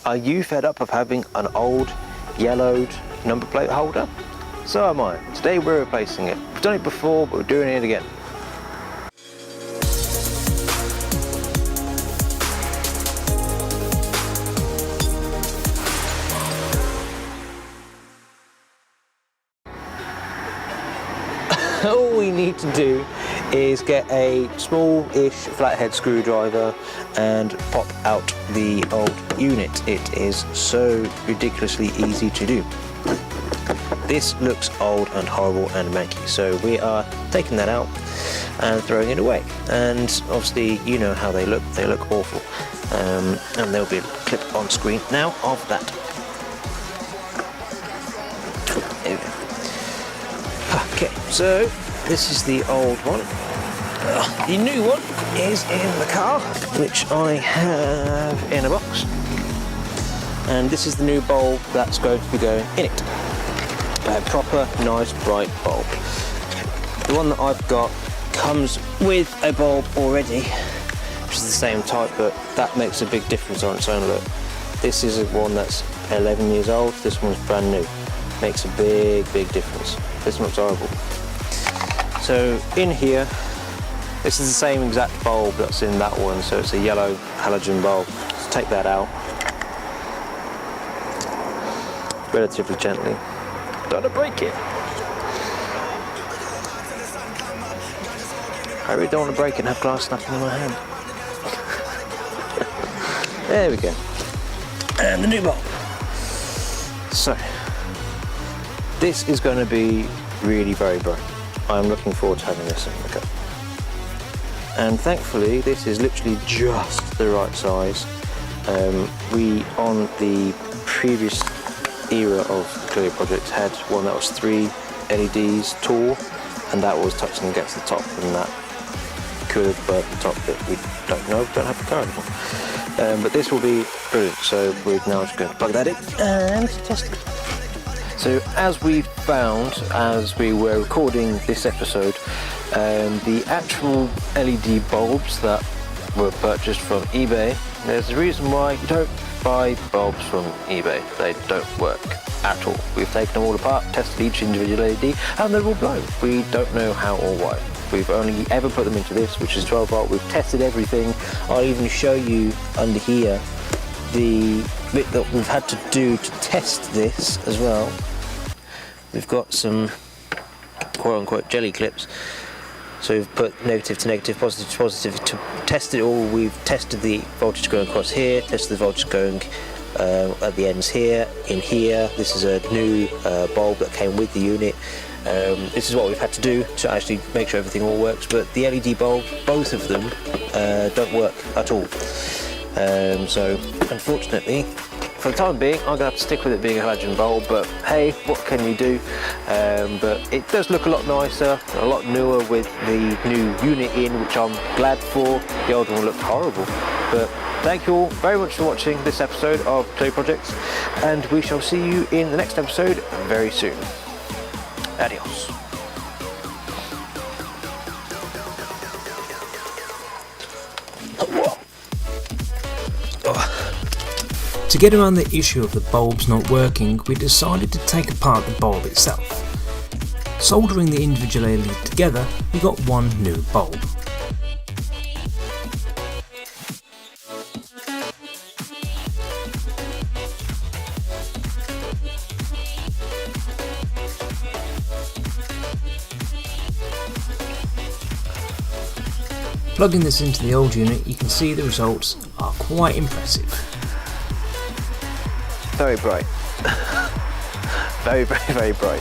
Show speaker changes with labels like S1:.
S1: Are you fed up of having an old, yellowed number plate holder? So am I. Today we're replacing it. We've done it before, but we're doing it again. All we need to do is get a small-ish flathead screwdriver and pop out the old unit. It is so ridiculously easy to do. This looks old and horrible and manky, so we are taking that out and throwing it away. And obviously you know how they look awful. And there'll be a clip on screen now of that. There we go. Okay, so this is the old one. The new one is in the car, which I have in a box. And this is the new bulb that's going to be going in it. A proper, nice, bright bulb. The one that I've got comes with a bulb already, which is the same type, but that makes a big difference on its own look. This is one that's 11 years old, this one's brand new. Makes a big, big difference. This looks horrible. So in here, this is the same exact bulb that's in that one, so it's a yellow halogen bulb. Let's take that out relatively gently. Don't want to break it. I really don't want to break it and have glass snapping in my hand. There we go. And the new bulb. So, this is going to be really very bright. I'm looking forward to having this in the cup. And thankfully, this is literally just the right size. We, on the previous era of Clio projects, had one that was 3 LEDs tall, and that was touching against the top, and that could have burnt the top bit. We don't have the current one. But this will be brilliant, so we're now just going to plug that in and test it. So as we found, as we were recording this episode, the actual LED bulbs that were purchased from eBay, there's a reason why you don't buy bulbs from eBay. They don't work at all. We've taken them all apart, tested each individual LED, and they're all blown. We don't know how or why. We've only ever put them into this, which is 12 volt. We've tested everything. I'll even show you under here the bit that we've had to do to test this as well. We've got some quote-unquote jelly clips. So we've put negative to negative, positive to positive to test it all. We've tested the voltage going across here, tested the voltage going at the ends here, in here. This is a new bulb that came with the unit. This is what we've had to do to actually make sure everything all works, but the LED bulb, both of them, don't work at all. So unfortunately, for the time being, I'm going to have to stick with it being a halogen bulb, but hey, what can you do? But it does look a lot nicer, a lot newer with the new unit in, which I'm glad for. The old one looked horrible. But thank you all very much for watching this episode of Clio Projects, and we shall see you in the next episode very soon. Adios.
S2: To get around the issue of the bulbs not working, we decided to take apart the bulb itself. Soldering the individual LED together, we got one new bulb. Plugging this into the old unit, you can see the results are quite impressive.
S1: Very bright. Very, very, very bright.